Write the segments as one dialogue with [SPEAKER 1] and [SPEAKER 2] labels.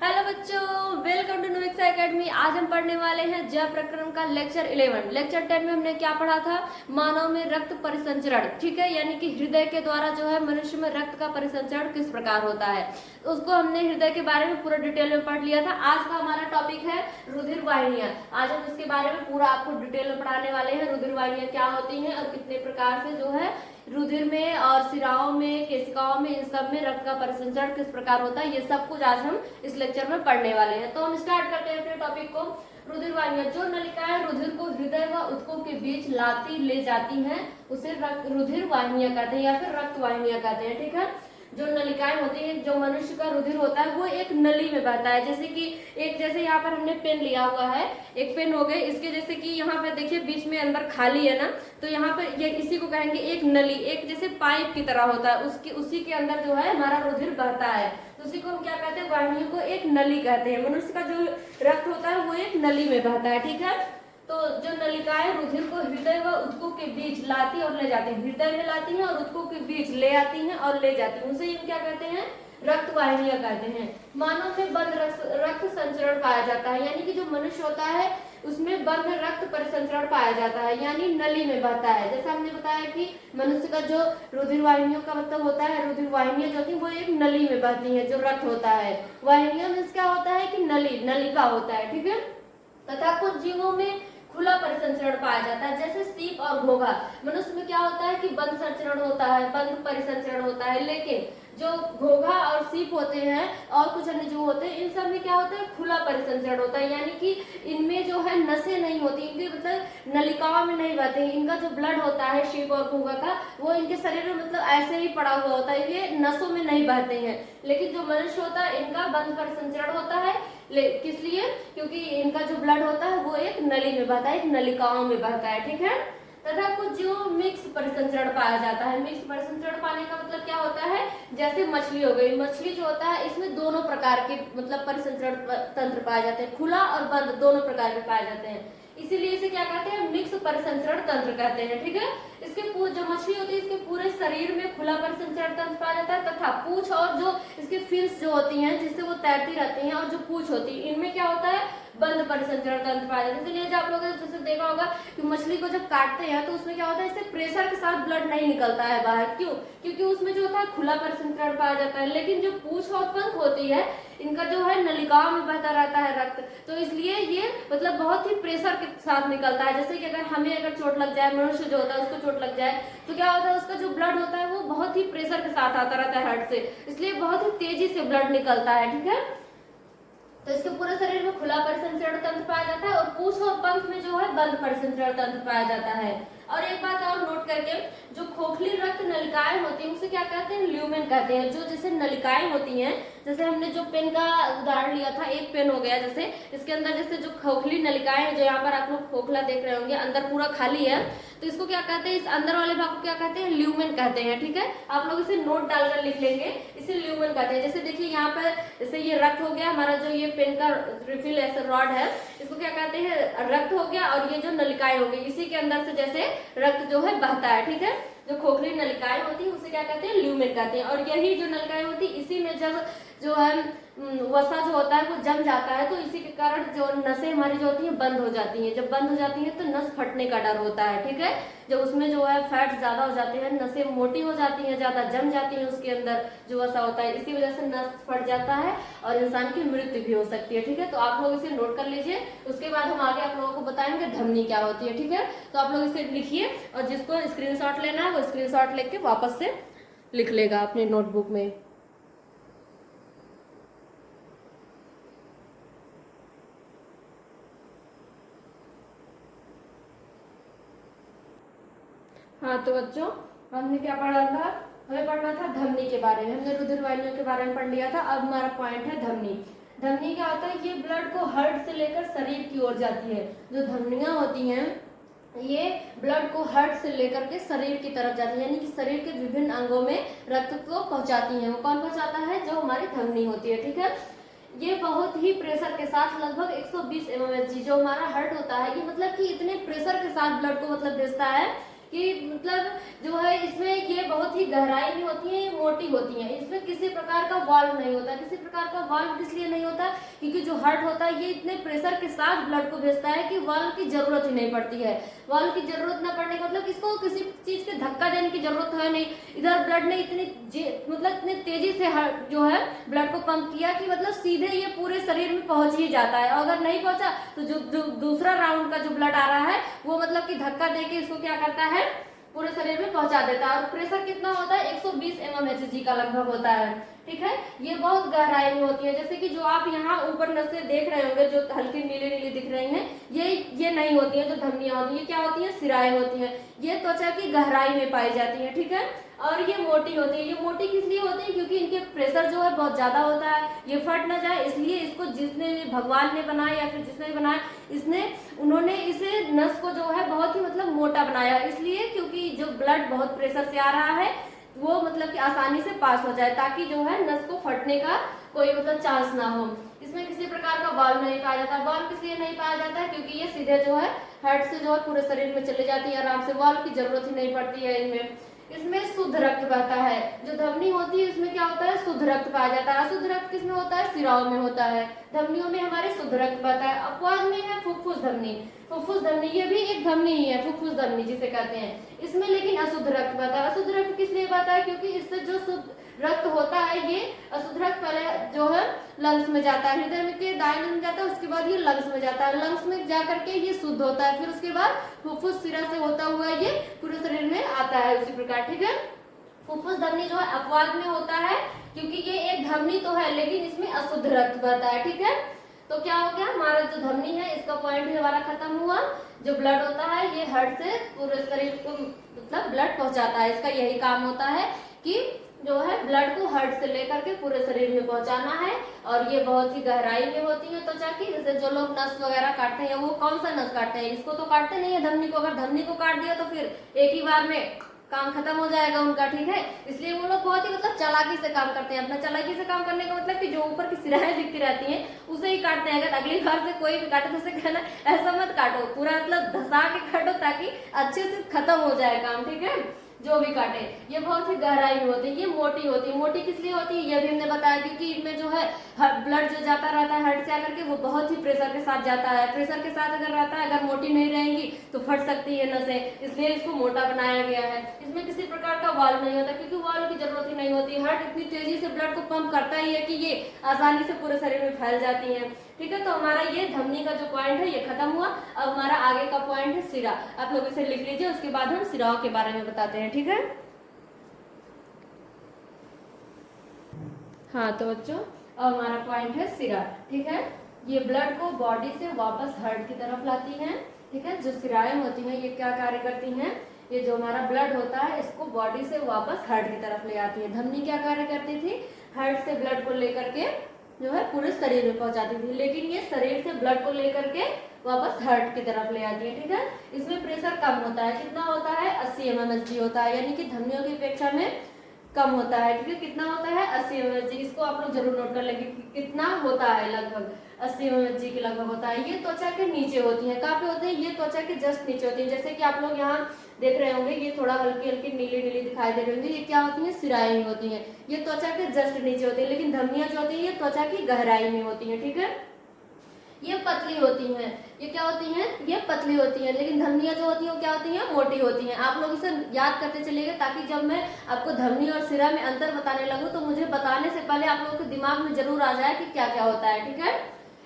[SPEAKER 1] Hello बच्चों, welcome to nukes academy. आज हम पढ़ने वाले हैं जय प्रकरण का लेक्चर 11। लेक्चर 10 में हमने क्या पढ़ा था? मानव में रक्त परिसंचरण, ठीक है, यानी कि हृदय के द्वारा जो है मनुष्य में रक्त का परिसंचरण किस प्रकार होता है, उसको हमने हृदय के बारे में पूरा डिटेल में पढ़ लिया था। आज का हमारा टॉपिक है रुधिर वाहिनियां। आज हम इसके बारे में पूरा आपको डिटेल में पढ़ाने वाले हैं। रुधिर वाहिनियां क्या होती हैं और कितने प्रकार से जो है रुधिर में और सिराओं में, केशिकाओं में, इन सब में रक्त का परिसंचरण किस प्रकार होता है, ये सब कुछ आज हम इस लेक्चर में पढ़ने वाले हैं। तो हम स्टार्ट करते हैं अपने टॉपिक को। रुधिर वाहिनियां, जो नलिकाएं रुधिर को हृदय व ऊतकों के बीच लाती ले जाती हैं उसे रुधिर वाहिनियां कहते हैं या फिर रक्त वाहिनियां कहते हैं, ठीक है। जो नलिकाएं होती हैं, जो मनुष्य का रुधिर होता है वो एक नली में बहता है। जैसे कि जैसे यहाँ पर हमने पेन लिया हुआ है, एक पेन हो गए, इसके जैसे कि यहाँ पे देखिए बीच में अंदर खाली है ना, तो यहाँ पर ये इसी को कहेंगे एक नली, एक जैसे पाइप की तरह होता है, उसी के अंदर जो है हमारा रुधिर बहता है, तो उसी को हम क्या कहते हैं? वाहिनियों को एक नली कहते हैं। मनुष्य का जो रक्त होता है वो एक नली में बहता है, ठीक है। तो जो नलिकाएं रुधिर को हृदय व ऊतकों के बीच लाती और ले जाती हैं, हृदय में लाती हैं और ऊतकों के बीच ले आती हैं और ले जाती हैं, उसे हम क्या कहते हैं? रक्त वाहिनियां कहते हैं। मानव में बंद रक्त संचरण पाया जाता है, यानी कि जो मनुष्य होता है उसमें बंद रक्त परिसंचरण पाया जाता है, यानी नली में बहता है। जैसा हमने बताया कि मनुष्य का जो रुधिर वाहिनियों का मतलब होता है, रुधिर वाहिनियां जो होती है वो एक नली में बहती है, जो रक्त होता है। वाहिनियों में क्या होता है कि नलिका होता है, ठीक है। तथा कुछ जीवों में खुला परिसंचरण पाया जाता है, जैसे सीप और घोघा। मनुष्य में क्या होता है कि बंद संचरण होता है, बंद परिसंचरण होता है, लेकिन जो घोघा और सीप होते हैं और कुछ अन्य जो होते हैं इन सब में क्या होता है? खुला परिसंचरण होता है, यानी कि इनमें जो है नसें नहीं होती, इनके मतलब नलिकाओं में नहीं बहते। इनका जो ब्लड होता है सीप और घोघा का, वो इनके शरीर में मतलब ऐसे ही पड़ा हुआ होता है, ये नसों में नहीं बहते हैं। लेकिन जो मनुष्य होता है इनका बंद परिसंचरण होता है, किस लिए? क्योंकि इनका जो ब्लड होता है वो एक नली में बहता है, एक नलिकाओं में बहता है, ठीक है। तथा कुछ जो मिक्स परिसंचरण पाया जाता है। मिक्स परिसंचरण पाने का मतलब क्या होता है? जैसे मछली हो गई, मछली जो होता है इसमें दोनों प्रकार के मतलब परिसंचरण तंत्र पाए जाते हैं, खुला और बंद दोनों प्रकार के पाए जाते हैं, इसीलिए इसे क्या कहते हैं? मिक्स परिसंचरण तंत्र कहते हैं, ठीक है। इसके जो मछली होती है इसके पूरे शरीर में खुला परिसंचरण तंत्र पाया जाता है, तथा पूंछ और जो इसके फिन्स जो होती हैं जिससे वो तैरती रहती हैं और जो पूंछ होती है इनमें क्या होता है? बंद परिसंचरण तंत्र पाया जाता है। इसलिए जब आप लोगों ने जैसे देखा होगा कि मछली को जब काटते हैं तो उसमें क्या होता है? इससे प्रेशर के साथ ब्लड नहीं निकलता है बाहर, क्यों? क्योंकि उसमें जो होता है खुला परिसंचरण पाया जाता है। लेकिन जो पूंछ और पंख होती है इनका जो है नलिकाओं में बहता रहता है रक्त, तो इसलिए ये मतलब बहुत ही प्रेशर के साथ निकलता है। जैसे कि अगर चोट लग जाए, मनुष्य जो होता है उसको चोट लग जाए तो क्या होता है? उसका जो ब्लड होता है वो बहुत ही प्रेशर के साथ आता रहता है हार्ट से, इसलिए बहुत ही तेजी से ब्लड निकलता है, ठीक है। तो इसके पूरे शरीर में खुला परिसंचरण तंत्र पाया जाता है और पूंछ और पंख में जो है बंद परिसंचरण तंत्र पाया जाता है। और एक बात और नोट करके, जो खोखली रक्त नलिकाएं होती हैं उसे क्या कहते हैं? ल्यूमेन कहते हैं। जो जैसे नलिकाएं होती हैं, जैसे हमने जो पेन का उदाहरण लिया था, एक पेन हो गया, जैसे इसके अंदर जैसे जो खोखली नलिकाएं हैं, जो यहाँ पर आप लोग खोखला देख रहे होंगे, अंदर पूरा खाली है, तो इसको क्या कहते हैं? इस अंदर वाले भाग को क्या कहते हैं? ल्यूमेन कहते हैं, ठीक है। आप लोग इसे नोट डालकर लिख लेंगे, इसे ल्यूमेन कहते हैं। जैसे देखिए यहाँ पर जैसे ये रक्त हो गया हमारा, जो ये पेन का रिफिल ऐसा रॉड है, इसको क्या कहते हैं? रक्त हो गया, और ये जो नलिकाएं हो गई इसी के अंदर से जैसे रक्त जो है बहता है, ठीक है। जो खोखली नलिकाएं होती है उसे क्या कहते हैं? ल्यूमेन कहते हैं। और यही जो नलिकाएं होती है इसी में जब जो है वसा जो होता है वो जम जाता है, तो इसी के कारण जो नसें हमारी जो होती हैं बंद हो जाती हैं। जब बंद हो जाती हैं तो नस फटने का डर होता है, ठीक है। जब उसमें जो है फैट ज्यादा हो जाते हैं, नसें मोटी हो जाती हैं, ज्यादा जम जाती हैं, उसके अंदर जो वसा होता है, इसी वजह से नस फट जाता है और इंसान की मृत्यु भी हो सकती है, ठीक है। तो आप लोग इसे नोट कर लीजिए, उसके बाद हम आगे आप लोगों को बताएंगे धमनी क्या होती है, ठीक है। तो आप लोग इसे लिखिए और जिसको स्क्रीनशॉट लेना है वो स्क्रीनशॉट लेके वापस से लिख लेगा अपने नोटबुक में। हाँ तो बच्चों, हमने क्या पढ़ा था? हमें पढ़ना था धमनी के बारे में। हमने रुधिर वाहिनियों के बारे में पढ़ लिया था। अब हमारा पॉइंट है धमनी। धमनी क्या होता है? ये ब्लड को हार्ट से लेकर शरीर की ओर जाती है। जो धमनियां होती हैं ये ब्लड को हार्ट से लेकर के शरीर की तरफ जाती है, यानी कि शरीर के विभिन्न अंगों में रक्त को पहुंचाती है। वो कौन पहुंचाता है? जो हमारी धमनी होती है, ठीक है। ये बहुत ही प्रेशर के साथ लगभग 120 mmHg जो हमारा हार्ट होता है, ये मतलब कि इतने प्रेशर के साथ ब्लड को मतलब भेजता है कि कि मतलब जो है इसमें ये बहुत ही गहराई में होती है, मोटी होती है। इसमें किसी प्रकार का वाल्व नहीं होता। किसी प्रकार का वाल्व इसलिए नहीं होता क्योंकि जो हार्ट होता है ये इतने प्रेशर के साथ ब्लड को भेजता है कि वाल्व की जरूरत ही नहीं पड़ती है। वाल्व की जरूरत न पड़ने का मतलब इसको किसी चीज के धक्का देने की जरूरत है नहीं। इधर ब्लड ने मतलब इतने तेजी से जो है ब्लड को पंप किया कि मतलब सीधे ये पूरे शरीर में पहुंच ही जाता है। अगर नहीं पहुंचा तो जो दूसरा राउंड का जो ब्लड आ रहा है वो मतलब कि धक्का देके इसको क्या करता है, पूरे शरीर में पहुंचा देता है। और प्रेशर कितना होता है, 120 mmHg का लगभग होता है। ठीक है, ये बहुत गहराई में होती है। जैसे कि जो आप यहाँ ऊपर नसें देख रहे होंगे जो हल्की नीली नीली दिख रही हैं, ये नहीं होती है। जो धमनियां होती है ये क्या होती है, सिराएं होती हैं। ये त्वचा की गहराई में पाई जाती है। ठीक है, और ये मोटी होती है। ये मोटी किस लिए होती है, क्योंकि इनके प्रेशर जो है बहुत ज्यादा होता है, ये फट ना जाए इसलिए इसको जिसने भगवान ने बनाया या फिर जिसने बनाया उन्होंने इसे नस को जो है बहुत ही मतलब मोटा बनाया, इसलिए क्योंकि जो ब्लड बहुत प्रेशर से आ रहा है वो मतलब कि आसानी से पास हो जाए, ताकि जो है नस को फटने का कोई मतलब चांस ना हो। इसमें किसी प्रकार का वाल्व नहीं पाया जाता। वाल्व किस लिए नहीं पाया जाता है, क्योंकि ये सीधे जो है हार्ट से जो है पूरे शरीर में चले जाती है आराम से। वाल्व की जरूरत ही नहीं पड़ती है इनमें। इसमें शुद्ध रक्त बहता है। जो धमनी होती है इसमें क्या होता है, शुद्ध रक्त पाया जाता है। अशुद्ध रक्त किसमें होता है, सिराओं में होता है। धमनियों में हमारे शुद्ध रक्त बहता है। अपवाद में है फुफ्फुस धमनी। फुफ्फुस धमनी ये भी एक धमनी ही है, फुफ्फुस धमनी जिसे कहते हैं। इसमें लेकिन अशुद्ध रक्त बहता है। अशुद्ध रक्त किस लिए बहता है, क्योंकि इससे जो शुद्ध रक्त होता है ये अशुद्ध रक्त पहले जो है लंग्स में जाता है, हृदय में के दाएं में जाता है, उसके बाद ये लंग्स में जाता है। लंग्स में जा करके ये शुद्ध होता है, फिर उसके बाद फुफ्फुस सिरा से होता हुआ ये पूरे शरीर में आता है उसी प्रकार। ठीक है, फुफ्फुस धमनी जो है अपवाद में होता है, क्योंकि ये एक धमनी तो है लेकिन इसमें अशुद्ध रक्त बहता है। ठीक है, तो क्या हो गया, हमारा जो धमनी है इसका पॉइंट भी हमारा खत्म हुआ। जो ब्लड होता है ये हार्ट से पूरे शरीर को मतलब ब्लड पहुंचाता है। इसका यही काम होता है कि जो है ब्लड को हार्ट से लेकर के पूरे शरीर में पहुंचाना है। और ये बहुत ही गहराई में होती है त्वचा की। जैसे जो लोग नस वगैरह काटते हैं वो कौन सा नस काटते हैं, इसको तो काटते नहीं है धमनी को। अगर धमनी को काट दिया तो फिर एक ही बार में काम खत्म हो जाएगा उनका। ठीक है, इसलिए वो लोग बहुत ही मतलब चालाकी से काम करते हैं। अपना चालाकी से काम करने का मतलब कि जो ऊपर की सिराएं दिखती रहती हैं उसे ही काटते हैं। अगर अगली बार से कोई भी काटे तो उसे कहना ऐसा मत काटो, पूरा मतलब धसा के काटो ताकि अच्छे से खत्म हो जाए काम। ठीक है, जो भी काटे। ये बहुत ही गहराई में होती है, ये मोटी होती है। मोटी किस लिए होती है ये भी हमने बताया, क्योंकि इनमें जो है ब्लड जो जाता रहता है हार्ट से आकर के वो बहुत ही प्रेशर के साथ जाता है। प्रेशर के साथ अगर रहता है, अगर मोटी नहीं रहेंगी तो फट सकती है नसें, इसलिए इसको मोटा बनाया गया है। इसमें किसी प्रकार का वाल्व नहीं होता, क्योंकि वाल्व की जरूरत ही नहीं होती। हार्ट इतनी तेजी से ब्लड को पंप करता ही है कि ये आसानी से पूरे शरीर में फैल जाती है। ठीक है, तो हमारा ये धमनी का जो पॉइंट है ये खत्म हुआ। अब हमारा आगे का पॉइंट है सिरा। आप लोग इसे लिख लीजिए, उसके बाद हम सिराओं के बारे में बताते हैं। ठीक है, हाँ तो बच्चों अब हमारा पॉइंट है सिरा। ठीक है, ये ब्लड को बॉडी से वापस हार्ट की तरफ लाती हैं। ठीक है, जो सिराएं होती हैं ये क्या कार्य करती हैं, ये जो हमारा ब्लड होता है इसको बॉडी से वापस हार्ट की तरफ ले आती है। धमनी क्या कार्य करती थी, हार्ट से ब्लड को लेकर के जो है पूरे शरीर में पहुंचाती थी, लेकिन ये शरीर से ब्लड को लेकर के वापस हार्ट की तरफ ले आती है। ठीक है, इसमें प्रेशर कम होता है। कितना होता है, 80 mmHg होता है, यानी कि धमनियों की अपेक्षा में कम होता है। ठीक है, कितना होता है, 80 mmHg। इसको आप लोग जरूर नोट कर लेंगे कितना होता है, लगभग 80 mmHg के लगभग होता है। ये त्वचा के नीचे होती है। कहाँ पे होते हैं, ये त्वचा के जस्ट नीचे होती है। जैसे कि आप लोग यहाँ देख रहे होंगे ये थोड़ा हल्की हल्की नीली नीली दिखाई दे रही होंगी, ये क्या होती है, सिराएं होती हैं। ये त्वचा के जस्ट नीचे होती है, लेकिन धमनियां जो होती है ये त्वचा की गहराई में होती है। ठीक है, ये पतली होती हैं। ये क्या होती हैं, ये पतली होती हैं, लेकिन धमनियां जो होती हैं वो क्या होती हैं, मोटी होती हैं। आप लोग इसे याद करते चलिएगा, ताकि जब मैं आपको धमनी और सिरा में अंतर बताने लगूं तो मुझे बताने से पहले आप लोगों के दिमाग में जरूर आ जाए कि क्या क्या होता है। ठीक है,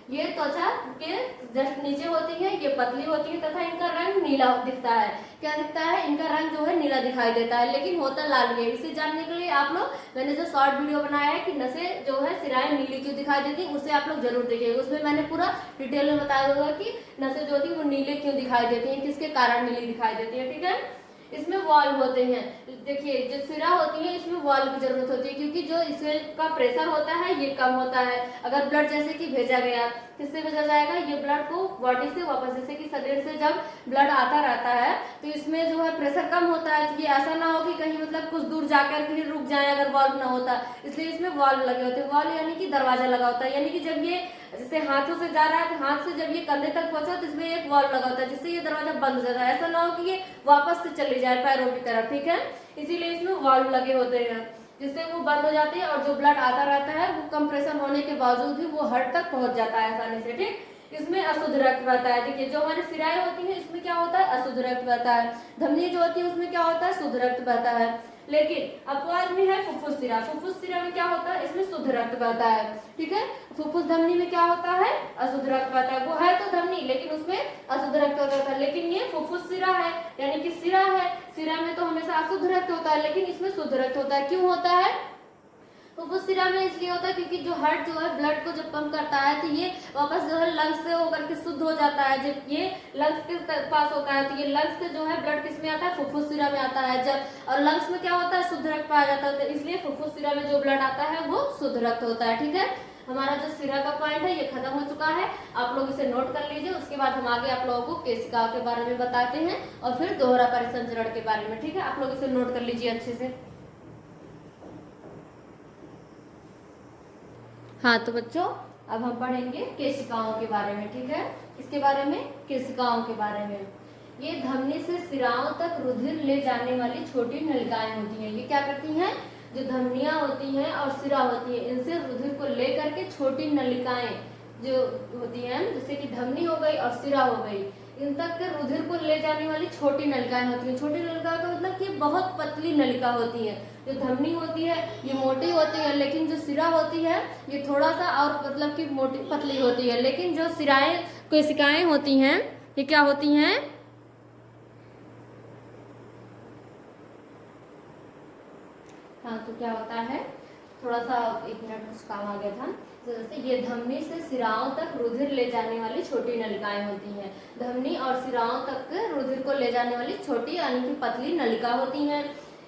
[SPEAKER 1] ये त्वचा के जस्ट नीचे होती है, ये पतली होती है तथा इनका रंग नीला दिखता है। क्या दिखता है, इनका रंग जो है नीला दिखाई देता है, लेकिन होता लाल है। इसे जानने के लिए आप लोग, मैंने जो शॉर्ट वीडियो बनाया है कि नसें जो है सिराएं नीली क्यों दिखाई देती है, उसे आप लोग जरूर देखिएगा। उसमें मैंने पूरा डिटेल में बताया होगा कि नसें जो होती है वो नीले क्यों दिखाई देती है, किसके कारण नीली दिखाई देती है। ठीक है, इसमें वाल्व होते हैं। देखिए जो सिरा होती है इसमें वाल्व की जरूरत होती है, क्योंकि जो इसका प्रेशर होता है ये कम होता है। अगर ब्लड जैसे कि भेजा गया, किससे भेजा जाएगा, ये ब्लड को बॉडी से वापस, जैसे कि शरीर से जब ब्लड आता रहता है तो इसमें जो है प्रेशर कम होता है। तो ये ऐसा ना हो कि कहीं मतलब कुछ दूर जाकर फिर रुक जाए अगर वाल्व ना होता, इसलिए इसमें वाल्व लगे होते हैं। वाल्व यानी कि दरवाजा लगा होता है, यानी कि जब ये जैसे हाथों से जा रहा है तो हाथ से जब ये कंधे तक पहुंचा तो इसमें एक वाल्व लगा होता है, जिससे ये दरवाजा बंद हो जाता है। ऐसा ना हो कि ये वापस से चले चली जाए पैरों की तरफ, ठीक है। इसीलिए इसमें वाल्व लगे होते हैं, जिससे वो बंद हो जाती है और जो ब्लड आता रहता है वो कंप्रेशन होने के बावजूद भी वो हर्ट तक पहुंच जाता है आसानी से, ठीक। इसमें अशुद्ध रक्त बहता है। देखिए जो हमारी सिराएं होती हैं इसमें क्या होता है, अशुद्ध रक्त बहता है। धमनी जो होती है उसमें क्या होता है, शुद्ध रक्त बहता है। लेकिन अपवाद में है फुफ्फुस सिरा। फुफ्फुस सिरा में क्या होता है, इसमें शुद्ध रक्त बहता है, ठीक है। फुफ्फुस धमनी में क्या होता है, अशुद्ध रक्त बहता है। वो है तो धमनी लेकिन उसमें अशुद्ध रक्त होता है। लेकिन ये फुफ्फुस सिरा है, यानी कि सिरा है। सिरा में तो हमेशा अशुद्ध रक्त होता है, लेकिन इसमें शुद्ध रक्त होता है। क्यों होता है, फुफ्फुस सिरा में इसलिए होता है क्योंकि जो हार्ट जो है ब्लड को जब पंप करता है तो ये वापस जो है लंग्स से होकर के शुद्ध हो जाता है। जब ये लंग्स के पास होता है तो ये लंग्स से जो है ब्लड किस में आता है, फुफ्फुस सिरा में आता है। जब और लंग्स में क्या होता है, शुद्ध रक्त पाया जाता है, तो इसलिए फुफ्फुस सिरा में जो ब्लड आता है वो शुद्ध रक्त होता है, ठीक है। हमारा जो सिरा का पॉइंट है ये खत्म हो चुका है, आप लोग इसे नोट कर लीजिए। उसके बाद हम आगे आप लोगों को केशिका के बारे में बताते हैं और फिर दोहरा परिसंचरण के बारे में, ठीक है। आप लोग इसे नोट कर लीजिए अच्छे से। हाँ तो बच्चों अब हम पढ़ेंगे केशिकाओं के बारे में, ठीक है। इसके बारे में, केशिकाओं के बारे में, ये धमनी से सिराओं तक रुधिर ले जाने वाली छोटी नलिकाएं होती हैं। ये क्या करती हैं, जो धमनियां होती हैं और सिरा होती है इनसे रुधिर को ले करके छोटी नलिकाएं जो होती हैं, जैसे कि धमनी हो गई और सिरा हो गई, इन तक के रुधिर को ले जाने वाली छोटी नलिकाएं होती हैं। छोटी नलिका का मतलब कि बहुत पतली नलिका होती है। जो धमनी होती है ये मोटी होती है, लेकिन जो सिरा होती है ये थोड़ा सा और मतलब कि मोटी पतली होती है। लेकिन जो सिराएं कोशिकाएं होती हैं ये क्या होती हैं, हाँ तो क्या होता है, थोड़ा सा एक मिनट कुछ काम आ गया था। तो जैसे ये धमनी से सिराओं तक रुधिर ले जाने वाली छोटी नलिकाएं होती हैं। धमनी और सिराओं तक रुधिर को ले जाने वाली छोटी यानी कि पतली नलिका होती हैं।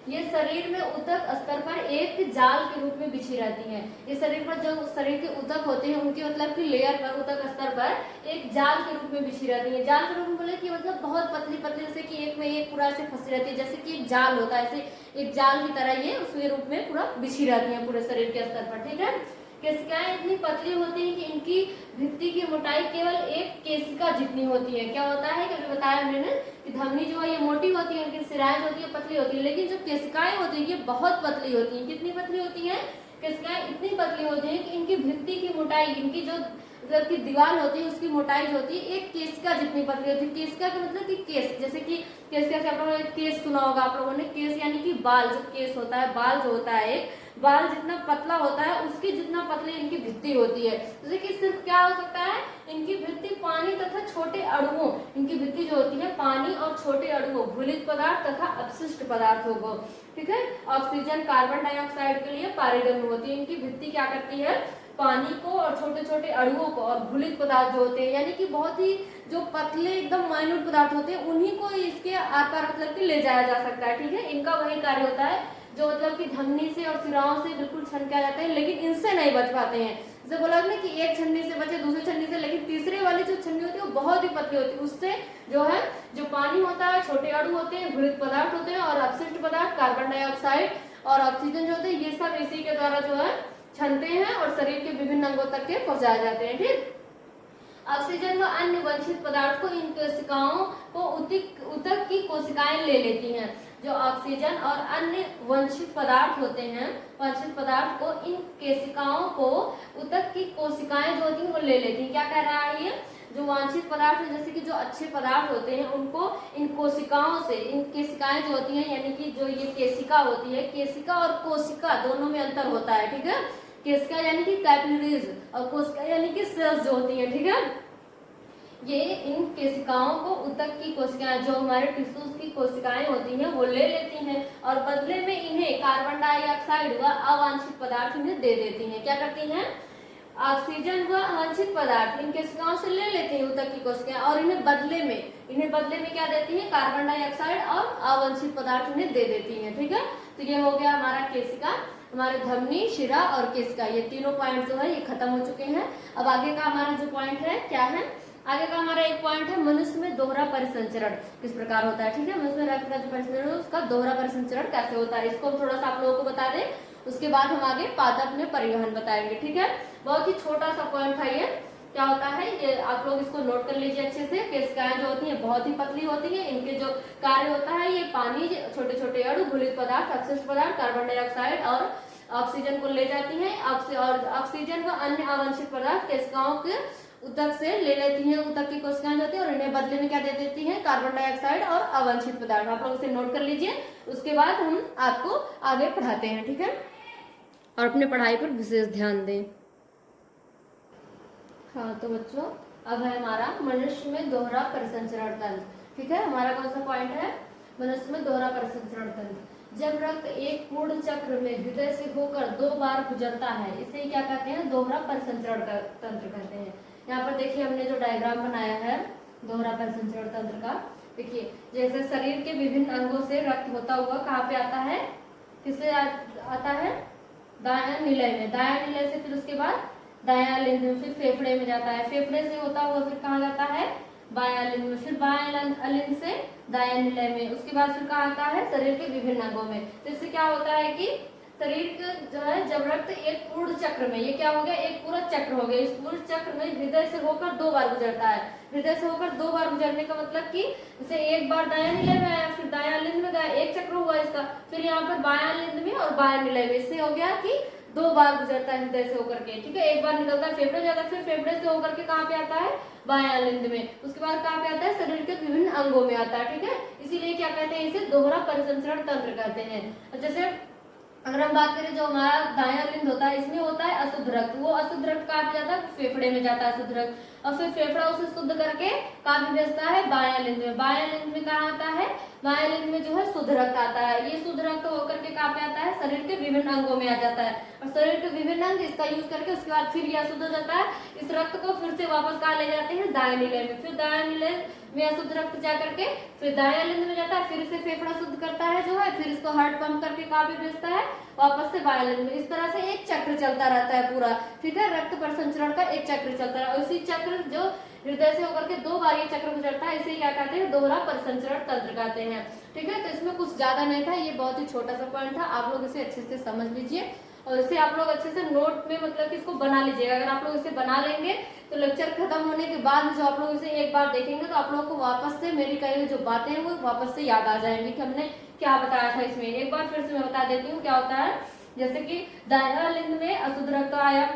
[SPEAKER 1] ये शरीर में ऊतक स्तर पर एक जाल के रूप में बिछी रहती हैं। ये शरीर पर जो शरीर के ऊतक होते हैं उनके मतलब कि लेयर पर, ऊतक स्तर पर एक जाल के रूप में बिछी रहती है। जाल के रूप में बोले कि मतलब बहुत पतली पतली, जैसे कि एक में एक पूरा ऐसे फंसी रहती है, जैसे कि एक जाल होता है, ऐसे एक जाल की तरह ये उसके रूप में पूरा बिछी रहती है पूरे शरीर के स्तर पर, ठीक है। केशिकाएं इतनी पतली होती हैं कि इनकी भित्ति की मोटाई केवल एक केशिका जितनी होती है। क्या होता है, कभी बताया मैंने कि धमनी जो है ये मोटी होती है, इनकी सिराएं जो होती है पतली होती है, लेकिन जो केशिकाएं होती है ये बहुत पतली होती है। कितनी पतली होती है, केशिकाएं इतनी पतली होती है कि इनकी भित्ति की मोटाई, इनकी जो मतलब की दीवार होती है उसकी मोटाई जो होती है एक केशिका जितनी पतली होती है। केशिका का मतलब कि केस, जैसे कि केशिका से आप लोगों ने केस सुना होगा, आप लोगों ने केस यानी कि बाल, जो केस होता है, बाल जो होता है एक बाल जितना पतला होता है उसकी जितना पतली इनकी भित्ति होती है। जैसे कि सिर्फ क्या हो सकता है, इनकी भित्ति पानी तथा छोटे अणुओं, इनकी भित्ति जो होती है पानी और छोटे अणुओं, घुलित पदार्थ तथा अपशिष्ट पदार्थों को, ठीक है। ऑक्सीजन कार्बन डाइऑक्साइड के लिए पारगम्य होती है। इनकी भित्ति क्या करती है, पानी को और छोटे छोटे अणुओं को और घुलित पदार्थ जो होते हैं यानी कि बहुत ही जो पतले एकदम माइन्यूट पदार्थ होते हैं उन्हीं को इसके आर पार मतलब कि ले जाया जा सकता है, ठीक है। इनका वही कार्य होता है जो मतलब कि धमनी से और सिराओं से बिल्कुल छनके आ जाते हैं, लेकिन इनसे नहीं बच पाते हैं। जैसे बोला ना कि एक छन्नी से बचे दूसरी छन्नी से, लेकिन तीसरे वाली जो छन्नी होती है वो बहुत ही पतली होती है। उससे जो है जो पानी होता है, छोटे अणु होते हैं, घुलित पदार्थ होते हैं और अपशिष्ट पदार्थ कार्बन डाइऑक्साइड और ऑक्सीजन जो होते हैं ये सब इसी के द्वारा जो है छनते हैं और शरीर के विभिन्न अंगों तक के पहुंचाए जाते हैं, ठीक। ऑक्सीजन व अन्य वांछित पदार्थ को इन कोशिकाओं को ऊतक की कोशिकाएं ले लेती हैं। जो ऑक्सीजन और अन्य वांछित पदार्थ होते हैं, वांछित पदार्थ को इन कोशिकाओं को ऊतक की कोशिकाएं जो होती हैं वो ले लेती हैं। क्या कह रहा है ये, जो वांछित पदार्थ है जैसे कि जो अच्छे पदार्थ होते हैं उनको इन कोशिकाओं से, इन कोशिकाएं जो होती हैं यानी कि जो ये केशिका होती है, केशिका और कोशिका दोनों में अंतर होता है, ठीक है। केशिका यानी कि कैपिलरीज और कोशिका यानी कि सेल्स जो होती है, ठीक है। ये इन कोशिकाओं को ऊतक की कोशिकाएं जो हमारे टिश्यूज की कोशिकाएं होती हैं वो ले लेती हैं और बदले में इन्हें कार्बन डाइऑक्साइड व अवांछित पदार्थ इन्हें दे देती हैं। क्या करती हैं, ऑक्सीजन व अवांछित पदार्थ इन कोशिकाओं से ले लेती हैं ऊतक की कोशिकाएं और इन्हें बदले में क्या देती हैं, कार्बन डाइऑक्साइड और अवांछित पदार्थ इन्हें दे देती हैं, ठीक है। तो ये हो गया हमारा केशिका, हमारे धमनी, शिरा और केशिका, ये तीनों पॉइंट जो है ये खत्म हो चुके हैं। अब आगे का हमारा जो पॉइंट है क्या है, आगे का हमारा एक पॉइंट है मनुष्य में दोहरा परिसंचरण किस प्रकार होता है, ठीक है। मनुष्य में रक्त का जो परिसंचरण है उसका दोहरा परिसंचरण कैसे होता है, इसको हम थोड़ा सा आप लोगों को बता दें। उसके बाद हम आगे पादप में परिवहन बताएंगे, ठीक है। बहुत ही छोटा सा पॉइंट था ये, क्या होता है, ये आप लोग इसको नोट कर लीजिए अच्छे से। केशिकाएं जो होती हैं बहुत ही पतली होती हैं, इनके जो कार्य होता है ये पानी, छोटे छोटे अणु, घुलित पदार्थ, अपशिष्ट पदार्थ, कार्बन डाइऑक्साइड और ऑक्सीजन को ले जाती हैं, और ऑक्सीजन व अन्य अवांछित पदार्थ केशिकाओं के ऊतक से ले लेती हैं, ऊतक की कोशिकाएं होती हैं, और इन्हें बदले में क्या दे देती हैं, कार्बन डाइऑक्साइड और अवांछित पदार्थ। आप लोग इसे नोट कर लीजिए, उसके बाद हम आपको आगे पढ़ाते हैं, ठीक है, और अपने पढ़ाई पर विशेष ध्यान दें। हाँ तो बच्चों, अब है हमारा मनुष्य में दोहरा परिसंचरण तंत्र, ठीक है। हमारा कौन सा पॉइंट है, मनुष्य में दोहरा परिसंचरण तंत्र। जब रक्त एक पूर्ण चक्र में हृदय से होकर 2 बार गुजरता है, इसे क्या कहते हैं, दोहरा परिसंचरण तंत्र कहते हैं। यहाँ पर देखिए हमने जो डायग्राम बनाया है दोहरा परिसंचरण तंत्र का, देखिए जैसे शरीर के विभिन्न अंगों से रक्त होता हुआ कहाँ पे आता है, किससे आता है, दायां निलय में, दायां निलय से फिर उसके बाद दायां लिंग में, फिर फेफड़े में जाता है, फेफड़े से होता हुआ फिर कहाँ जाता है, बायां लिंग में, फिर बायां लिंग से दायां निलय में, उसके बाद फिर कहाँ आता है, शरीर के विभिन्न अंगों में। तो इससे क्या होता है कि शरीर का जो है, जब रक्त एक पूर्ण चक्र में, ये क्या हो गया, एक पूरा चक्र हो गया, इस पूर्ण चक्र में हृदय से होकर 2 बार गुजरता है। हृदय से होकर 2 बार गुजरने का मतलब कि जैसे एक बार दायां निलय में आया, फिर दायां लिंग में गया, एक चक्र हुआ इसका, फिर यहाँ पर बायां लिंग में और बायां निलय में, इससे हो गया कि 2 बार गुजरता है हृदय से होकर के, ठीक है। एक बार निकलता है फेफड़े जाता है, फिर फेफड़े से होकर के कहाँ पे आता है, बायां लिंग में, उसके बाद कहाँ पे आता है, शरीर के विभिन्न अंगों में आता है, ठीक है। इसीलिए क्या कहते हैं, इसे दोहरा परिसंचरण तंत्र कहते हैं। जैसे अगर हम बात करें जो हमारा दायां लिंग होता है, इसमें होता है अशुद्ध रक्त, वो अशुद्ध रक्त कहाँ पे जाता है, फेफड़े में जाता है अशुद्ध रक्त, और फिर फेफड़ा उसे शुद्ध करके कहाँ पे भेजता है, बायां लिंग में, बायां लिंग में कहाँ आता है, बायां लिंग में जो है शुद्ध रक्त आता है, ये शुद्ध रक्त होकर के कहाँ पे आता है, शरीर के विभिन्न अंगों में आ जाता है, और शरीर के विभिन्न अंग इसका यूज करके उसके बाद फिर ये अशुद्ध हो जाता है, इस रक्त को फिर से वापस कहाँ ले जाते हैं, दायां निलय में, फिर दायां निलय में अशुद्ध रक्त जा करके फिर दायां लिंग में जाता है, फिर इसे फेफड़ा शुद्ध करता है जो है, फिर इसको हार्ट पंप करके कहाँ पे भेजता है, वापस से बायां लिंग में। इस तरह से एक चक्र चलता रहता है पूरा, ठीक है, रक्त परिसंचरण का एक चक्र चलता है। उसी चक्र जो हृदय से होकर के 2 बार ये चक्र गुजरता है, इसे क्या कहते हैं, दोहरा परिसंचरण तंत्र कहते हैं, ठीक है। तो इसमें कुछ ज्यादा नहीं था, ये बहुत ही छोटा सा पॉइंट था, आप लोग इसे अच्छे से समझ लीजिए, और इसे आप लोग अच्छे से नोट में मतलब कि इसको बना लीजिएगा। अगर आप लोग इसे बना लेंगे तो लेक्चर खत्म होने के बाद जो आप लोग इसे एक बार देखेंगे तो आप लोग को वापस से मेरी कही हुई जो बातें हैं वो वापस से याद आ जाएंगी कि हमने क्या बताया था इसमें। एक बार फिर से मैं बता देती हूँ क्या होता है। जैसे कि दायां लिंग में अशुद्ध रक्त आया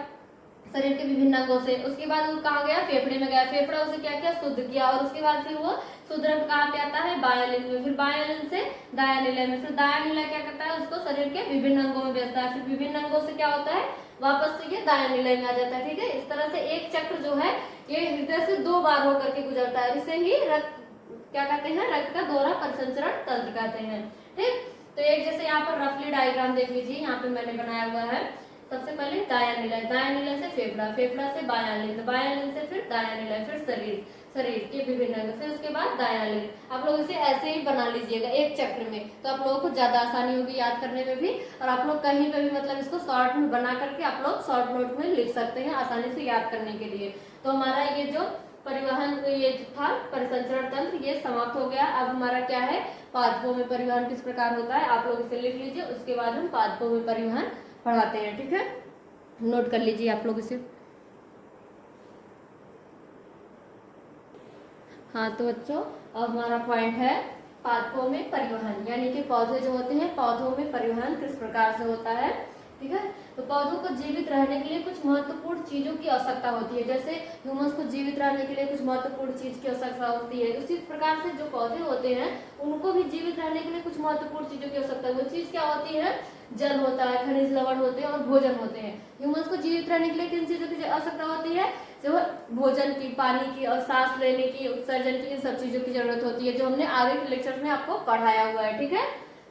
[SPEAKER 1] शरीर के विभिन्न अंगों से, उसके बाद वो कहाँ गया, फेफड़े में गया, फेफड़ा उसे क्या किया, शुद्ध किया, और उसके बाद फिर वो शुद्ध रक्त कहाँ पे आता है, बायां लिंग में, फिर बायां लिंग से दायां निलय में, फिर दायां निलय क्या करता है, उसको शरीर के विभिन्न अंगों में भेजता है, फिर विभिन्न अंगों से क्या होता है, वापस से ये दायां निलय में आ जाता है, ठीक है। इस तरह से एक चक्र जो है ये हृदय से 2 बार होकर के गुजरता है, इसे ही रक्त क्या कहते हैं, रक्त का दोहरा परिसंचरण तंत्र कहते हैं, ठीक। तो एक जैसे यहाँ पर रफली डायग्राम देख लीजिए, यहाँ पे मैंने बनाया हुआ है। सबसे पहले दायां निलय, दायां निलय से फेफड़ा, फेफड़ा से बायां लिंग, बायां लिंग से फिर दायां निलय, फिर शरीर, शरीर के विभिन्न अंग, फिर उसके बाद दायां लिंग। आप लोग इसे ऐसे ही बना लीजिएगा एक चक्र में, तो आप लोगों को ज्यादा आसानी होगी याद करने में भी, और आप लोग कहीं पे भी मतलब इसको शॉर्ट में बना करके आप लोग शॉर्ट नोट में लिख सकते हैं आसानी से याद करने के लिए। तो हमारा ये जो परिवहन ये था परिसंचरण तंत्र ये समाप्त हो गया। अब हमारा क्या है, पादपों में परिवहन किस प्रकार होता है, आप लोग इसे लिख लीजिए, उसके बाद हम पादपों में परिवहन पढ़ाते हैं, ठीक है। नोट कर लीजिए आप लोग इसे। हाँ तो बच्चों, अब हमारा पॉइंट है पादपों में परिवहन, यानी कि पौधे जो होते हैं पौधों में परिवहन किस प्रकार से होता है, ठीक है। तो पौधों को जीवित रहने के लिए कुछ महत्वपूर्ण चीजों की आवश्यकता होती है, जैसे ह्यूमन्स को जीवित रहने के लिए कुछ महत्वपूर्ण चीज की आवश्यकता होती है, उसी प्रकार से जो पौधे होते हैं उनको भी जीवित रहने के लिए कुछ महत्वपूर्ण चीजों की आवश्यकता है। वो चीज क्या होती है, जल होता है, खनिज लवण होते हैं और भोजन होते हैं। ह्यूमन्स को जीवित रहने के लिए किन चीजों की आवश्यकता होती है, जो भोजन की, पानी की और सांस लेने की, उत्सर्जन की, इन सब चीजों की जरूरत होती है, जो हमने आगे के लेक्चर में आपको पढ़ाया हुआ है, ठीक है।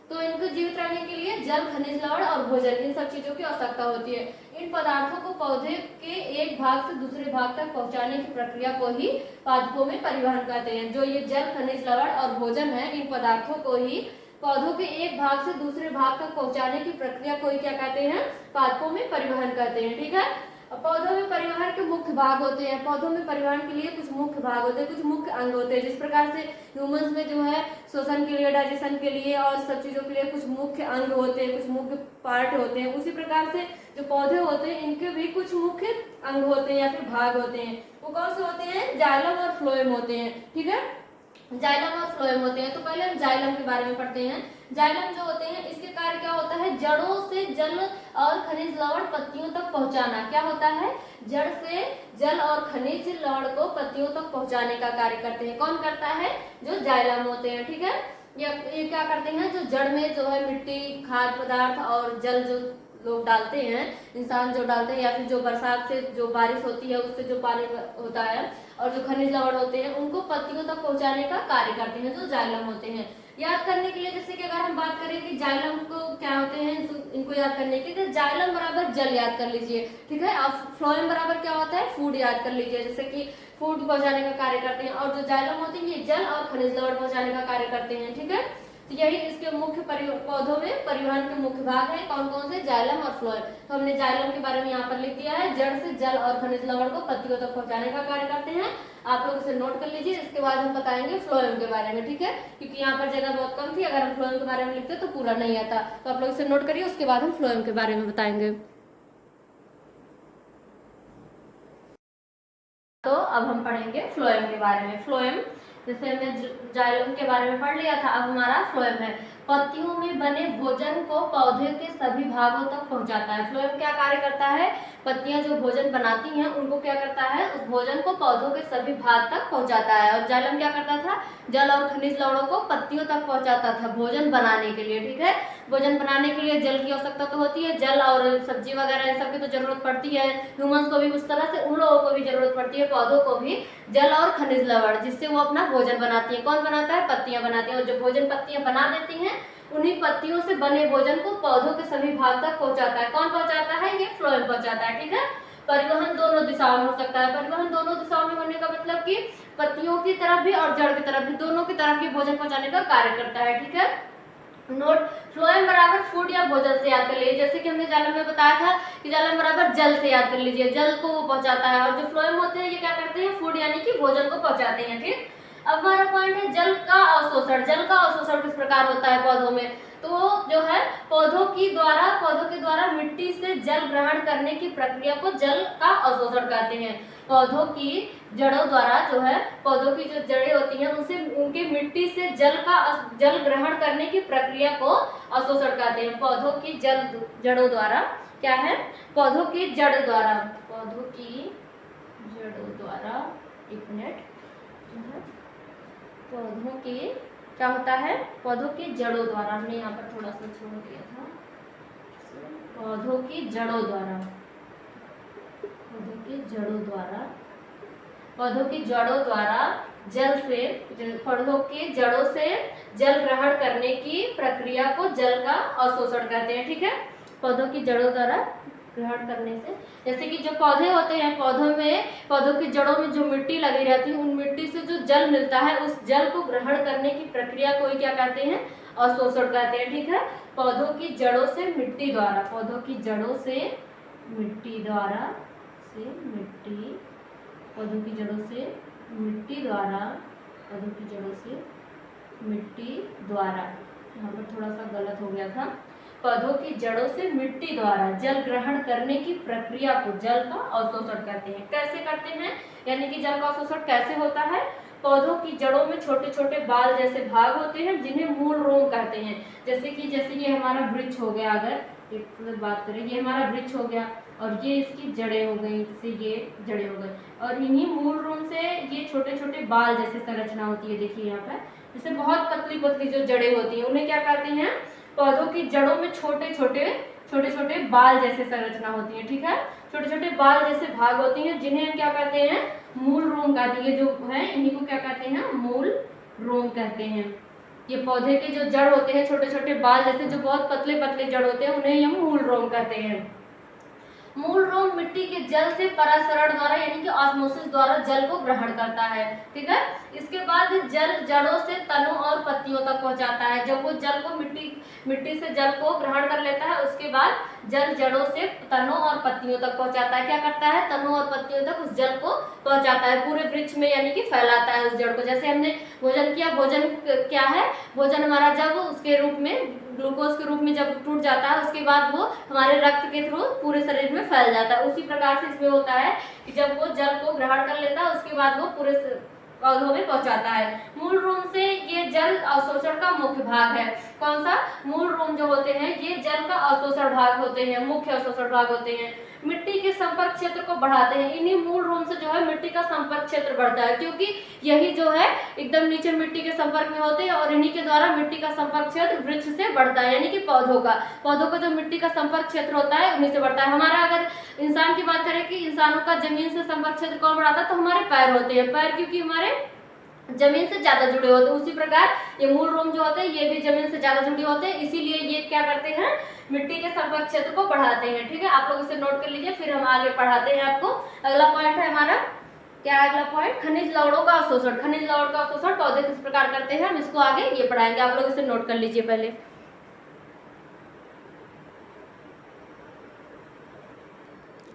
[SPEAKER 1] तो इनको जीवित रहने के लिए जल, खनिज लवण और भोजन, इन सब चीजों की आवश्यकता होती है। इन पदार्थों को पौधे के एक भाग से दूसरे भाग तक पहुंचाने की प्रक्रिया को ही पादपों में परिवहन कहते हैं। जो ये जल, खनिज लवण और भोजन है, इन पदार्थों को ही पौधों के एक भाग से दूसरे भाग तक पहुंचाने की प्रक्रिया को ही क्या कहते हैं, पादपों में परिवहन कहते हैं, ठीक है। पौधों में परिवहन के मुख्य भाग होते हैं। पौधों में परिवहन के लिए कुछ मुख्य भाग होते हैं, कुछ मुख्य अंग होते हैं। जिस प्रकार से ह्यूमंस में जो है श्वसन के लिए, डाइजेशन के लिए और सब चीजों के लिए कुछ मुख्य अंग होते हैं, कुछ मुख्य पार्ट होते हैं, उसी प्रकार से जो पौधे होते हैं इनके भी कुछ मुख्य अंग होते हैं या फिर भाग होते हैं। वो कौन से होते हैं? जाइलम और फ्लोएम होते हैं। ठीक है, जाइलम और फ्लोएम होते हैं। तो पहले हम जाइलम के बारे में पढ़ते हैं। जाइलम जो होते हैं इसके कार्य क्या होता है? जड़ों से जल और खनिज लवण पत्तियों तक पहुंचाना। क्या होता है? जड़ से जल और खनिज लवण को पत्तियों तक पहुंचाने का कार्य करते हैं। कौन करता है? जो जाइलम होते हैं। ठीक है, ये क्या करते हैं? जो जड़ में जो है मिट्टी, खाद्य पदार्थ और जल जो लोग डालते हैं, इंसान जो डालते हैं, या फिर जो बरसात से जो बारिश होती है उससे जो पानी होता है, और जो खनिज लवण होते हैं उनको पत्तियों तक पहुंचाने का कार्य करते हैं, जो जाइलम होते हैं। याद करने के लिए, जैसे कि अगर हम बात करें कि जाइलम को क्या होते हैं, तो इनको याद करने के लिए जाइलम बराबर जल याद कर लीजिए। ठीक है, अब फ्लोएम बराबर क्या होता है? फूड याद कर लीजिए। जैसे कि फूड पहुंचाने का कार्य करते हैं, और जो जाइलम होते हैं ये जल और खनिज लवण पहुंचाने का कार्य करते हैं। ठीक है, तो यही इसके मुख्य पौधों में परिवहन के मुख्य भाग है। कौन कौन से? जाइलम और फ्लोएम। तो हमने जाइलम के बारे में यहाँ पर लिख दिया है। जड़ से जल और खनिज लवण को पत्तियों तक पहुंचाने का कार्य करते हैं। आप लोग इसे नोट कर लीजिए। इसके बाद हम बताएंगे फ्लोएम के बारे में। ठीक है, क्योंकि यहाँ पर जगह बहुत कम थी, अगर हम फ्लोएम के बारे में लिखते तो पूरा नहीं आता। तो आप लोग इसे नोट करिए, उसके बाद हम फ्लोएम के बारे में बताएंगे। तो अब हम पढ़ेंगे फ्लोएम के बारे में। फ्लोएम, जैसे हमने जाइलम के बारे में पढ़ लिया था, अब हमारा फ्लोएम है। पत्तियों में बने भोजन को पौधे के सभी भागों तक पहुंचाता है। फ्लोएम क्या कार्य करता है? पत्तियां जो भोजन बनाती हैं उनको क्या करता है? उस भोजन को पौधों के सभी भाग तक पहुंचाता है। और जाइलम क्या करता था? जल और खनिज लवणों को पत्तियों तक पहुंचाता था भोजन बनाने के लिए। ठीक है, भोजन बनाने के लिए जल की आवश्यकता तो होती है, जल और सब्जी वगैरह इन सब की तो जरूरत पड़ती है। ह्यूमंस को भी उस तरह से उन लोगों को भी जरूरत पड़ती है, पौधों को भी जल और खनिज लवण, जिससे वो अपना भोजन बनाती है। कौन बनाता है? पत्तियां बनाती हैं। और जो भोजन पत्तियां बना देती हैं उन्हीं पत्तियों से बने भोजन को पौधों के सभी भाग तक पहुंचाता है। कौन पहुंचाता है? ये फ्लोएम पहुंचाता है। ठीक है, परिवहन दोनों दिशाओं में हो सकता है। परिवहन दोनों दिशाओं में होने का मतलब कि पत्तियों की तरफ भी और जड़ की तरफ भी, दोनों की तरफ ही भोजन पहुंचाने का कार्य करता है। ठीक है, नोट, फ्लोएम बराबर फूड या भोजन से याद कर लीजिए। जैसे कि हमने जाइलम में बताया था कि जाइलम बराबर जल से याद कर लीजिए, जल को वो पहुंचाता है। और जो फ्लोएम होते हैं ये क्या करते हैं? फूड यानी कि भोजन को पहुंचाते हैं। ठीक, अब हमारा पॉइंट है जल का अवशोषण। जल का अवशोषण किस प्रकार होता है पौधों में? तो जो है पौधों के द्वारा मिट्टी से जल ग्रहण करने की प्रक्रिया को जल का अवशोषण कहते हैं। पौधों की जड़ों द्वारा जो है, पौधों की जो जड़ें होती हैं उनसे, उनके मिट्टी से जल ग्रहण करने की प्रक्रिया को अवशोषण कहते हैं। पौधों की जड़ों द्वारा क्या है? पौधों की जड़ द्वारा, पौधों की जड़ों द्वारा, एक मिनट, पौधों की क्या होता है? पौधों की जड़ों द्वारा, हमने यहाँ पर थोड़ा सा छोड़ दिया था। पौधों की जड़ों द्वारा, पौधों की जड़ों द्वारा, पौधों की जड़ों द्वारा जल से, पौधों की जड़ों से जल ग्रहण करने की प्रक्रिया को जल का अवशोषण कहते हैं। ठीक है, पौधों की जड़ों द्वारा ग्रहण करने से, जैसे कि जो पौधे होते हैं, पौधों की जड़ों में जो मिट्टी लगी रहती है, उन मिट्टी से जो जल मिलता है उस जल को ग्रहण करने की प्रक्रिया को ही क्या कहते हैं? अवशोषण कहते हैं। ठीक है, पौधों की जड़ों से मिट्टी द्वारा, पौधों की जड़ों से मिट्टी द्वारा, पौधों की जड़ों से मिट्टी द्वारा, पौधों की जड़ों से मिट्टी द्वारा, यहाँ पर थोड़ा सा गलत हो गया था। पौधों की जड़ों से मिट्टी द्वारा जल ग्रहण करने की प्रक्रिया को जल का अवशोषण कहते हैं। कैसे करते हैं? यानी कि जल का अवशोषण कैसे होता है? पौधों की जड़ों में छोटे छोटे बाल जैसे भाग होते हैं जिन्हें मूल रोग कहते हैं। जैसे ये हमारा वृक्ष हो गया, अगर एक बात करें, ये हमारा वृक्ष हो गया और ये इसकी जड़ें हो गई, जैसे ये जड़ें हो गई, और इन्हीं मूल रोग से ये छोटे छोटे बाल जैसे संरचना होती है। देखिए यहाँ पर जैसे बहुत पतली पतली जो जड़ें होती हैं उन्हें क्या कहते हैं? पौधों की जड़ों में छोटे छोटे बाल जैसे संरचना होती है। ठीक है, छोटे छोटे बाल जैसे भाग होती हैं जिन्हें हम क्या कहते हैं? मूल रोम कहते हैं। जो है इन्हीं को क्या कहते हैं? मूल रोम कहते हैं। ये पौधे के जो जड़ होते हैं, छोटे छोटे बाल जैसे जो बहुत पतले पतले जड़ होते हैं, उन्हें हम मूल रोम कहते हैं। मूल रोम मिट्टी के जल से परासरण द्वारा यानी कि ऑस्मोसिस द्वारा जल को ग्रहण करता है। ठीक है, इसके बाद जल जड़ों से तनों और पत्तियों तक पहुंचाता है। जब वो जल को मिट्टी से जल को ग्रहण कर लेता है, उसके बाद जल जड़ों से तनों और पत्तियों तक पहुंचाता है। क्या करता है? तनों और पत्तियों तक उस जल को पहुंचाता है, पूरे वृक्ष में यानी कि फैलाता है उस जड़ को। जैसे हमने भोजन किया, भोजन क्या है? भोजन हमारा जब उसके रूप में ग्लूकोज के रूप में जब टूट जाता है, उसके बाद वो हमारे रक्त के थ्रू पूरे शरीर में फैल जाता है। उसी प्रकार से इसमें होता है कि जब वो जल को ग्रहण कर लेता है, उसके बाद वो पूरे पौधों में पहुंचाता है। मूल रूम से ये जल अवशोषण का मुख्य भाग है। कौन सा? मूल रूम जो होते हैं ये जल का अवशोषण भाग होते हैं, मुख्य अवशोषण भाग होते हैं। मिट्टी के संपर्क क्षेत्र को बढ़ाते हैं। इन्हीं मूल रूम से जो है मिट्टी का संपर्क क्षेत्र बढ़ता है, क्योंकि यही जो है एकदम नीचे मिट्टी के संपर्क में होते हैं और इन्हीं के द्वारा मिट्टी का संपर्क क्षेत्र वृक्ष से बढ़ता है, यानी कि पौधों का जो मिट्टी का संपर्क क्षेत्र होता है उन्हीं से बढ़ता है। हमारा अगर इंसान की बात करें कि इंसानों का जमीन से संपर्क क्षेत्र कौन बढ़ाता है, तो हमारे पैर होते हैं। पैर क्योंकि हमारे जमीन से ज्यादा जुड़े होते हैं। उसी प्रकार ये मूल रोम जो होते हैं ये भी जमीन से ज्यादा जुड़े होते हैं, इसीलिए ये क्या करते हैं? मिट्टी के संपर्क क्षेत्र को बढ़ाते हैं। ठीक है, आप लोग इसे नोट कर लीजिए, फिर हम आगे पढ़ाते हैं आपको। अगला पॉइंट है हमारा, क्या है अगला पॉइंट? खनिज लवणों का अवशोषण। खनिज लवण का अवशोषण पौधे किस प्रकार करते हैं, हम इसको आगे ये पढ़ाएंगे। आप लोग इसे नोट कर लीजिए पहले।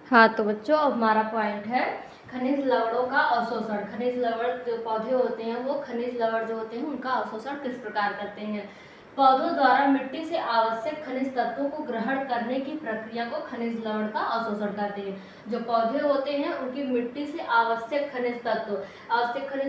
[SPEAKER 1] हाँ तो बच्चों, अब हमारा पॉइंट है खनिज लवणों का अवशोषण। खनिज लवण जो पौधे होते हैं वो खनिज लवण जो होते हैं उनका अवशोषण किस प्रकार करते हैं? पौधों द्वारा मिट्टी से आवश्यक खनिज तत्वों को ग्रहण करने की प्रक्रिया को खनिज लवण का अवशोषण कहते हैं। जो पौधे होते हैं उनकी मिट्टी से आवश्यक खनिज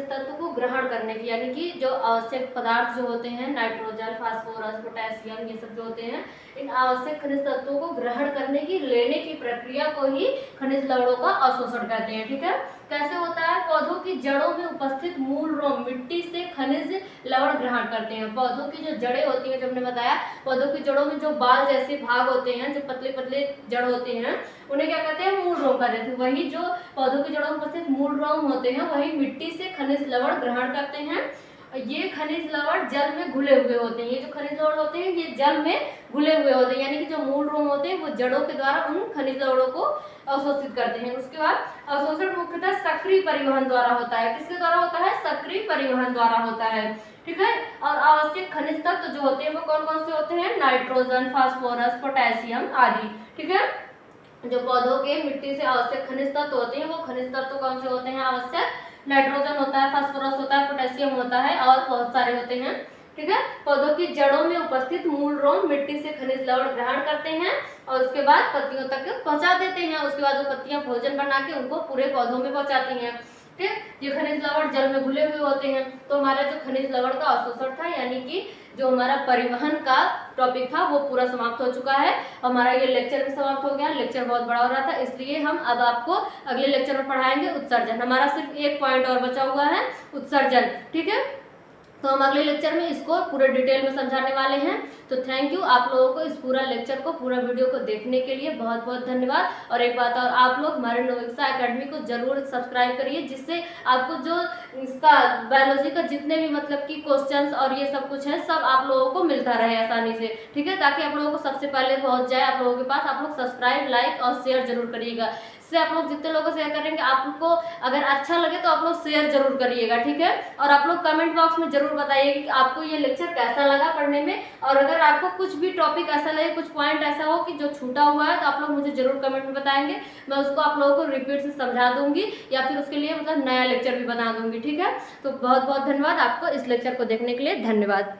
[SPEAKER 1] तत्व को ग्रहण करने की, यानी कि जो आवश्यक पदार्थ जो होते हैं, नाइट्रोजन, फास्फोरस, पोटेशियम, ये सब जो होते हैं, इन आवश्यक खनिज तत्वों को ग्रहण करने की, लेने की प्रक्रिया को ही खनिज लवणों का अवशोषण कहते हैं। ठीक है, कैसे होता है? पौधों की जड़ों में उपस्थित मूल रोम मिट्टी से खनिज लवण ग्रहण करते हैं। पौधों की जो जड़ें होती हैं, जो हमने बताया, पौधों की जड़ों में जो बाल जैसे भाग होते हैं, जो पतले पतले जड़ होते हैं, उन्हें क्या कहते हैं? मूल रोम कहते हैं। वही जो पौधों की जड़ों में उपस्थित मूल रोम होते हैं वही मिट्टी से खनिज लवण ग्रहण करते हैं। ये खनिज लवण जल में घुले हुए होते हैं। ये जो खनिज लवण होते हैं ये जल में घुले हुए होते हैं, यानी कि जो मूल रोम होते हैं वो जड़ों के द्वारा उन खनिज लवणों को अवशोषित करते हैं। उसके बाद अवशोषण मुख्यतः सक्रिय परिवहन द्वारा होता है। किसके द्वारा होता है? सक्रिय परिवहन द्वारा होता है। ठीक है, और आवश्यक खनिज तत्व जो होते हैं वो कौन कौन से होते हैं? नाइट्रोजन, फास्फोरस, पोटेशियम आदि। ठीक है, जो पौधों के मिट्टी से आवश्यक खनिज तत्व होते हैं वो खनिज तत्व कौन से होते हैं? आवश्यक नाइट्रोजन होता है, फास्फोरस होता है, पोटेशियम होता है और बहुत सारे होते हैं। ठीक है, पौधों की जड़ों में उपस्थित मूल रोम मिट्टी से खनिज लवण ग्रहण करते हैं और उसके बाद पत्तियों तक पहुंचा देते हैं। उसके बाद वो पत्तियां भोजन बना के उनको पूरे पौधों में पहुंचाती हैं। ठीक, ये खनिज लवण जल में घुले हुए होते हैं। तो हमारा जो खनिज लवण का अवशोषण था, यानी कि जो हमारा परिवहन का टॉपिक था वो पूरा समाप्त हो चुका है। हमारा ये लेक्चर भी समाप्त हो गया। लेक्चर बहुत बड़ा हो रहा था, इसलिए हम अब आपको अगले लेक्चर में पढ़ाएंगे उत्सर्जन। हमारा सिर्फ एक पॉइंट और बचा हुआ है, उत्सर्जन। ठीक है, तो हम अगले लेक्चर में इसको पूरे डिटेल में समझाने वाले हैं। तो थैंक यू आप लोगों को इस पूरा लेक्चर को, पूरा वीडियो को देखने के लिए बहुत बहुत धन्यवाद। और एक बात और, आप लोग हमारे नोवेक्सा एकेडमी को जरूर सब्सक्राइब करिए, जिससे आपको जो इसका बायोलॉजी का जितने भी मतलब कि क्वेश्चंस और ये सब कुछ है सब आप लोगों को मिलता रहे आसानी से। ठीक है, ताकि आप लोगों को सबसे पहले पहुंच जाए आप लोगों के पास। आप लोग सब्सक्राइब, लाइक और शेयर जरूर करिएगा। इससे आप लोग जितने लोगों को शेयर करेंगे, आपको अगर अच्छा लगे तो आप लोग शेयर जरूर करिएगा। ठीक है, और आप लोग कमेंट बॉक्स में जरूर बताइए कि आपको ये लेक्चर कैसा लगा पढ़ने में। और अगर आपको कुछ भी टॉपिक ऐसा लगे, कुछ पॉइंट ऐसा हो कि जो छूटा हुआ है, तो आप लोग मुझे जरूर कमेंट में बताएंगे। मैं उसको आप लोगों को रिपीट से समझा दूंगी या फिर उसके लिए मतलब नया लेक्चर भी बना दूंगी। ठीक है, तो बहुत बहुत धन्यवाद आपको इस लेक्चर को देखने के लिए। धन्यवाद।